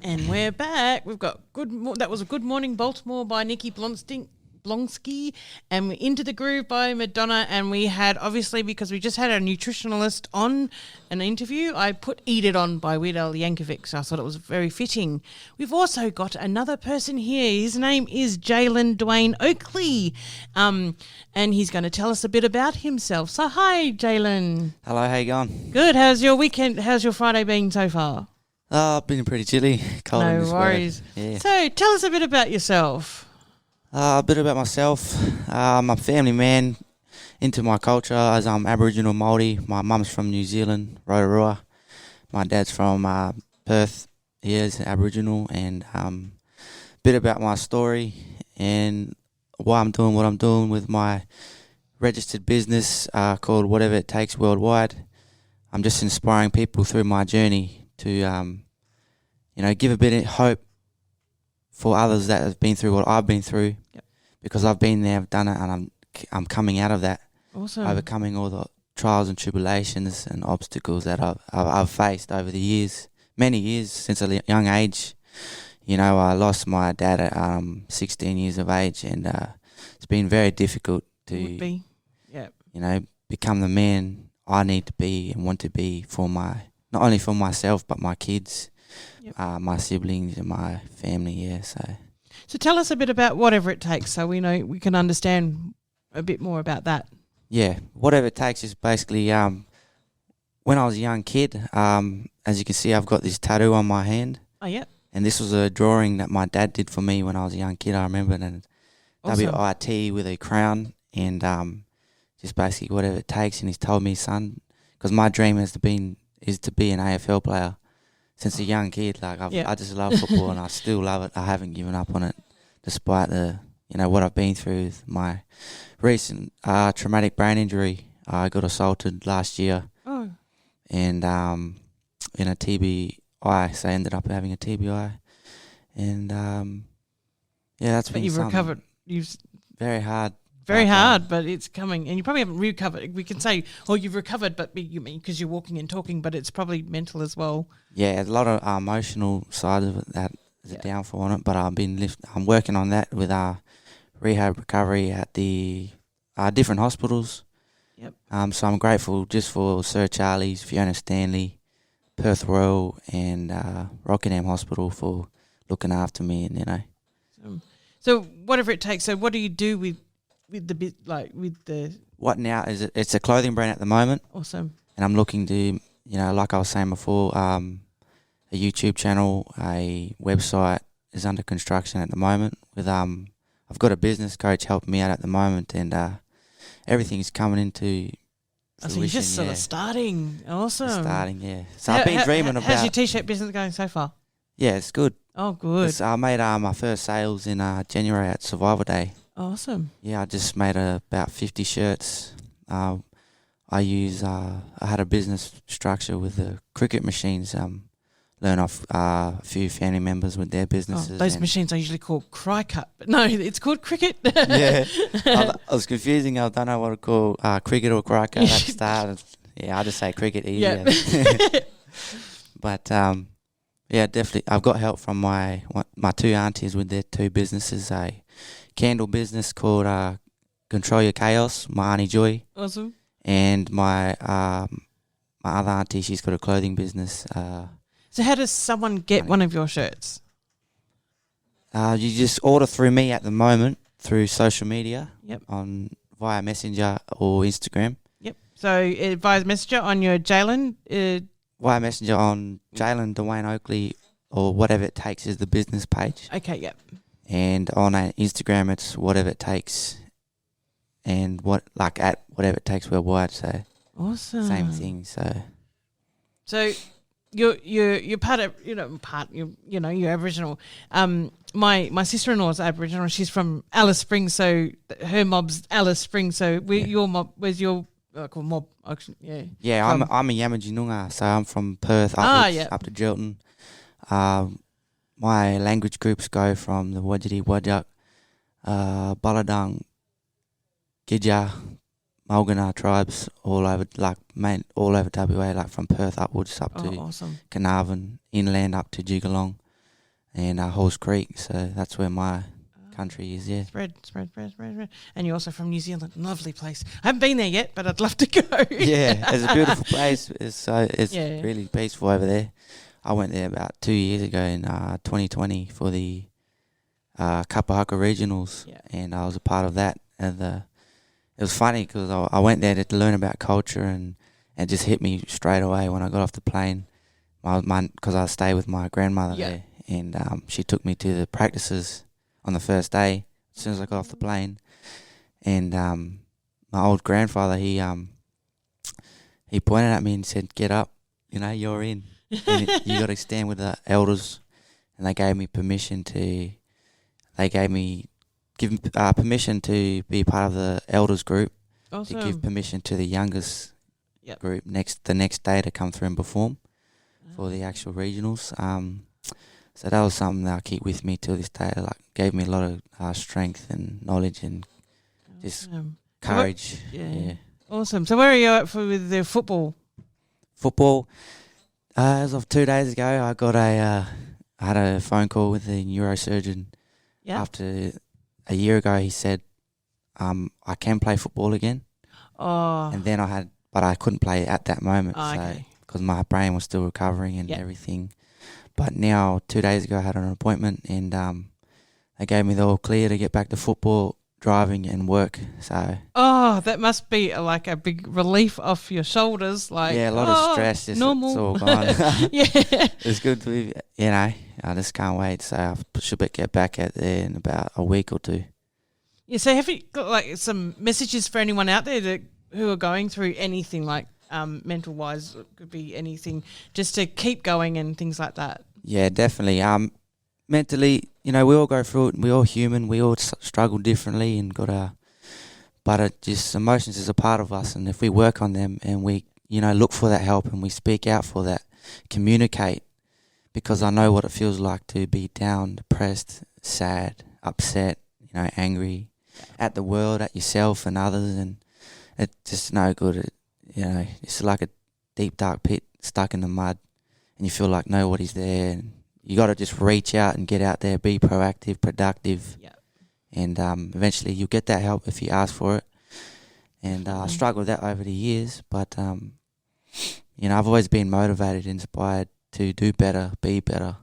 And we're back. We've got that was a Good Morning Baltimore by Nikki Blonsky, and we're Into the Groove by Madonna. And we had, obviously, because we just had a nutritionalist on an interview, I put Eat It On by Weird Al Yankovic, so I thought it was very fitting. We've also got another person here. His name is Jalen Dwayne Oakley, and he's going to tell us a bit about himself. So hi, Jalen. Hello, how you going? Good. How's your weekend? How's your Friday been so far? Been pretty chilly. Cold in No this worries. weather. Yeah. So tell us a bit about yourself. A bit about myself. I'm a family man, into my culture as I'm Aboriginal Māori. My mum's from New Zealand, Rotorua. My dad's from Perth. He is Aboriginal, and a bit about my story and why I'm doing what I'm doing with my registered business called Whatever It Takes Worldwide. I'm just inspiring people through my journey to, give a bit of hope for others that have been through what I've been through. Yep. Because I've been there, I've done it, and I'm coming out of that. Awesome. Overcoming all the trials and tribulations and obstacles that I've faced over the years, many years since a young age. I lost my dad at 16 years of age, and it's been very difficult to, become the man I need to be and want to be for not only for myself but my kids, my siblings and my family. Yeah, So tell us a bit about Whatever It Takes, so we can understand a bit more about that. Yeah, Whatever It Takes is basically when I was a young kid. As you can see, I've got this tattoo on my hand. Oh, yeah. And this was a drawing that my dad did for me when I was a young kid. I remember it, and Awesome. WIT with a crown, and just basically whatever it takes. And he's told me, son, because my dream is to be an AFL player since a young kid. Like I just love football, and I still love it. I haven't given up on it, despite what I've been through with my recent traumatic brain injury. I got assaulted last year, and in a TBI, so I ended up having a TBI, and that's been. But you've something recovered. You've very hard. very hard, but it's coming, and you probably haven't recovered. We can say, you've recovered, but you mean because you're walking and talking, but it's probably mental as well. Yeah, a lot of emotional side of it that is a downfall on it, but I'm working on that with rehab recovery at the different hospitals. Yep. So I'm grateful just for Sir Charlie's, Fiona Stanley, Perth Royal, and Rockingham Hospital for looking after me, and So Whatever It Takes. So what do you do with the bit with the? What now is it? It's a clothing brand at the moment. Awesome. And I'm looking to, like I was saying before, a YouTube channel, a website is under construction at the moment. With I've got a business coach helping me out at the moment, and everything's coming into fruition. So you're just sort of starting. Awesome. Starting, yeah. So I've been dreaming about. How's your t-shirt business going so far? Yeah, it's good. Oh, good. I made my first sales in January at Survival Day. Awesome. Yeah, I just made about 50 shirts. I had a business structure with the cricket machines. Learn off a few family members with their businesses. Those machines are usually called cry cut, but no, it's called cricket. Yeah, I was confusing. I don't know what to call cricket or cry cut at the start. Yeah, I just say cricket easier. Yeah. But definitely, I've got help from my two aunties with their two businesses. A candle business called Control Your Chaos, my Auntie Joy. Awesome. And my other auntie, she's got a clothing business. So how does someone get one of your shirts? You just order through me at the moment through social media. Yep. Via Messenger or Instagram. Yep. So via Messenger on your Jalen. Via Messenger on Jalen Dwayne Oakley, or Whatever It Takes is the business page. Okay. Yep. And on Instagram, it's Whatever It Takes, and at Whatever It Takes Worldwide. So awesome. Same thing. So you're part of you're Aboriginal. My sister-in-law is Aboriginal. She's from Alice Springs, so her mob's Alice Springs. So your mob? Where's your mob? Yeah. Yeah, I'm a Yamaji Noongar, so I'm from Perth up to Jilton. My language groups go from the Wajiri, Wajak, Baladang, Gidja, Mulgana tribes all over WA, like from Perth upwards up to awesome. Carnarvon, inland up to Jigalong. and Halls Creek. So that's where my country is. Yeah. Spread. And you're also from New Zealand. Lovely place. I haven't been there yet, but I'd love to go. Yeah, it's a beautiful place. It's Yeah. really peaceful over there. I went there about 2 years ago in 2020 for the Kapahaka Regionals, and I was a part of that. And it was funny because I went there to learn about culture, and it just hit me straight away when I got off the plane. Because I stayed with my grandmother there, and she took me to the practices on the first day as soon as I got off the plane. And my old grandfather, he pointed at me and said, "Get up, you're in. And you got to stand with the elders." And they gave me permission to permission to be part of the elders group. Awesome. To give permission to the youngest group the next day to come through and perform for the actual regionals. So that was something that I keep with me till this day. Like, gave me a lot of strength and knowledge and just courage. Yeah. Awesome. So where are you at with the football? Football. As of 2 days ago, I had a phone call with the neurosurgeon. Yeah. After a year ago, he said, I can play football again. Oh. And then but I couldn't play at that moment. Okay. Because my brain was still recovering and everything. But now, 2 days ago, I had an appointment, and they gave me the all clear to get back to football, driving and work. So that must be like a big relief off your shoulders. Like, yeah, a lot of stress. Just, normal. It's all gone. Yeah. It's good to be, I just can't wait. So I should get back out there in about a week or two. Yeah, so have you got like some messages for anyone out there who are going through anything like mental wise? It could be anything, just to keep going and things like that. Yeah, definitely. Mentally, we all go through it. We're all human. We all struggle differently, and but just emotions is a part of us. And if we work on them and we, look for that help and we speak out for that, communicate, because I know what it feels like to be down, depressed, sad, upset, angry at the world, at yourself and others, and it's just no good. It's like a deep, dark pit stuck in the mud, and you feel like nobody's there, and you got to just reach out and get out there, be proactive, productive, and eventually you'll get that help if you ask for it. And I struggled with that over the years, but I've always been motivated, inspired to do better, be better,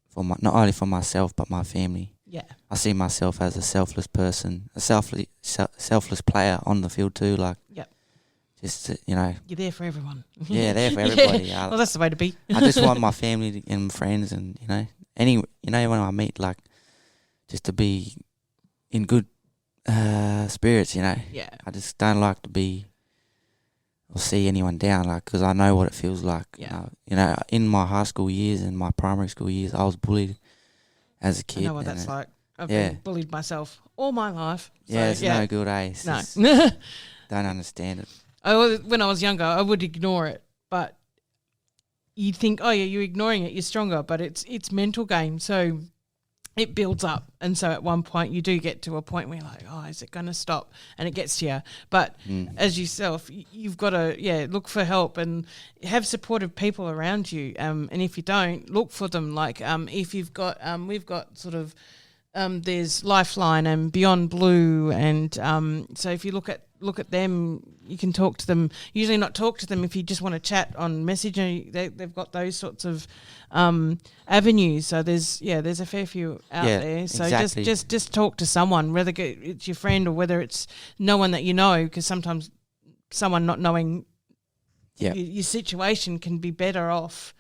for not only for myself but my family. Yeah, I see myself as a selfless person, a selfless player on the field too. Like, just you're there for everyone. Yeah, there for everybody. Well, that's the way to be. I just want my family and friends, and when I meet, like, just to be in good spirits. Yeah. I just don't like to be or see anyone down, like, because I know what it feels like. Yeah. In my high school years and my primary school years, I was bullied as a kid. I know what that's like. I've been bullied myself all my life. So, it's no good, eh? No. Don't understand it. When I was younger, I would ignore it, but you'd think, oh yeah, you're ignoring it, you're stronger, but it's mental game, so it builds up, and so at one point you do get to a point where you're like, oh, is it going to stop? And it gets to you. But as yourself, you've got to look for help and have supportive people around you. And if you don't, look for them. Like if you've got, we've got sort of. There's Lifeline and Beyond Blue, and so if you look at them, you can talk to them. Usually not talk to them if you just want to chat on Messenger. They've got those sorts of avenues. So there's a fair few out there. So exactly. just talk to someone, whether it's your friend or whether it's no one that you know, because sometimes someone not knowing your situation can be better off.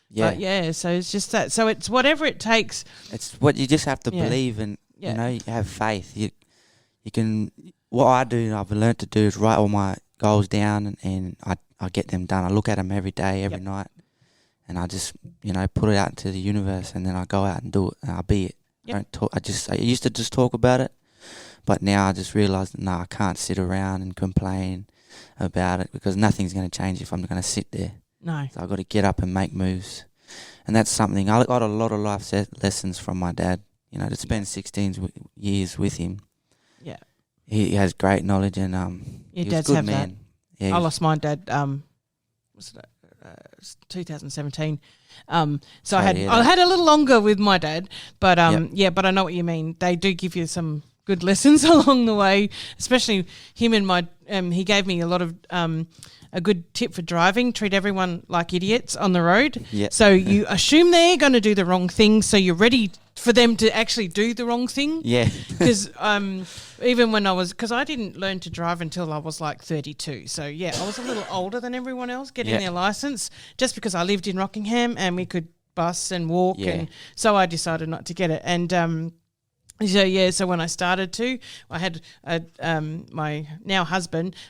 Yeah. But so it's just that. So it's whatever it takes. It's what you just have to believe and, you have faith. You can, what I do, I've learned to do is write all my goals down and I get them done. I look at them every day, every night, and I just, put it out into the universe, and then I go out and do it and I be it. Yep. I don't talk. I used to just talk about it, but now I just realised, I can't sit around and complain about it, because nothing's going to change if I'm going to sit there. No. So I've got to get up and make moves. And that's something, I got a lot of life lessons from my dad, to spend 16 years with him. Yeah. He has great knowledge, and he was a good man. Yeah, I lost my dad 2017. So Sorry I had a little longer with my dad, but but I know what you mean. They do give you some good lessons along the way, especially him and my. He gave me a lot of a good tip for driving: treat everyone like idiots on the road. Yeah. So you assume they're going to do the wrong thing, so you're ready for them to actually do the wrong thing. Yeah. Because even when because I didn't learn to drive until I was like 32. So, yeah, I was a little older than everyone else getting their licence just because I lived in Rockingham and we could bus and walk. Yeah. And so I decided not to get it. And so when I started to, I had my now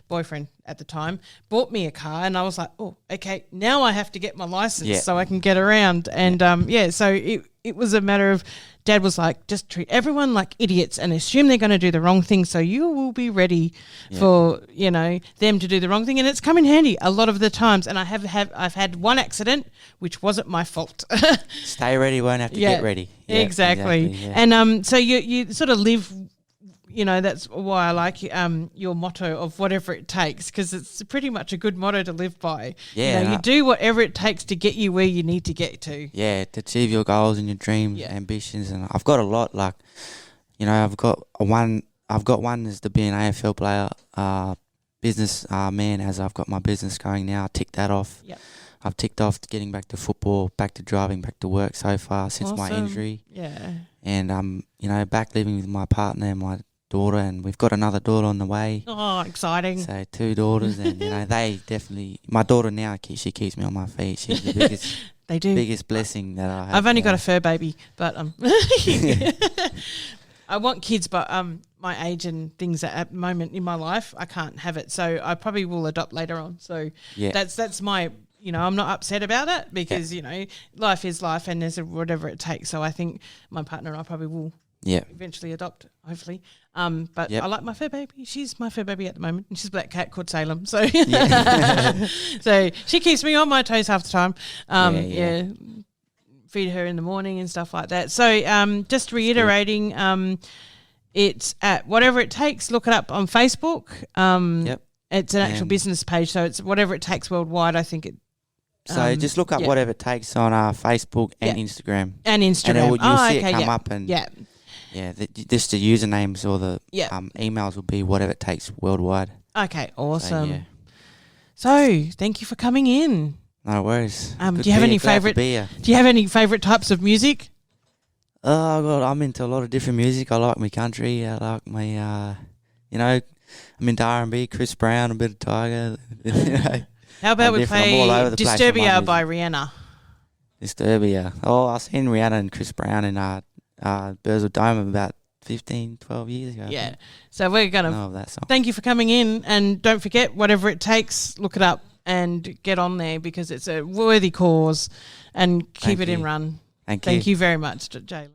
boyfriend at the time, bought me a car, and I was like, oh, okay, now I have to get my license so I can get around. And so it was a matter of Dad was like, just treat everyone like idiots and assume they're going to do the wrong thing, so you will be ready for them to do the wrong thing, and it's come in handy a lot of the times. And I've had one accident which wasn't my fault. Stay ready, won't have to get ready. Yeah, exactly. Yeah. And so you sort of live. That's why I like your motto of whatever it takes, because it's pretty much a good motto to live by. Yeah. You do whatever it takes to get you where you need to get to. Yeah, to achieve your goals and your dreams, ambitions. And I've got a lot, I've got one is to be an AFL player, business man, as I've got my business going now. I ticked that off. Yep. I've ticked off getting back to football, back to driving, back to work so far since my injury. Yeah. And back living with my partner and my daughter, and we've got another daughter on the way. Oh, exciting. So 2 daughters, and they definitely, my daughter now, she keeps me on my feet. She's the biggest they do. Biggest blessing that I have. I've only got a fur baby, but I want kids, but my age and things at the moment in my life, I can't have it. So I probably will adopt later on. So that's my, I'm not upset about it because, life is life and there's whatever it takes. So I think my partner and I probably will eventually adopt, hopefully. But I like my fur baby. She's my fur baby at the moment, and she's a black cat called Salem. So so she keeps me on my toes half the time. Feed her in the morning and stuff like that. So just reiterating, it's at Whatever It Takes. Look it up on Facebook. It's an actual business page, so it's Whatever It Takes Worldwide. I think it. So just look up Whatever It Takes on Facebook and Instagram. And Instagram. And you'll see it come up. And just the usernames or the emails will be Whatever It Takes Worldwide. Okay, awesome. So thank you for coming in. No worries. Do you have any favorite? Do you have any favorite types of music? I'm into a lot of different music. I like my country. I like my, I'm into R&B, Chris Brown, a bit of Tiger. How about we play Disturbia by Rihanna? Disturbia. Oh, I've seen Rihanna and Chris Brown in Burswood Dome about 15, 12 years ago. Yeah. So we're going to thank you for coming in, and don't forget, Whatever It Takes, look it up and get on there because it's a worthy cause, and keep it in run. Thank you very much, Jalen.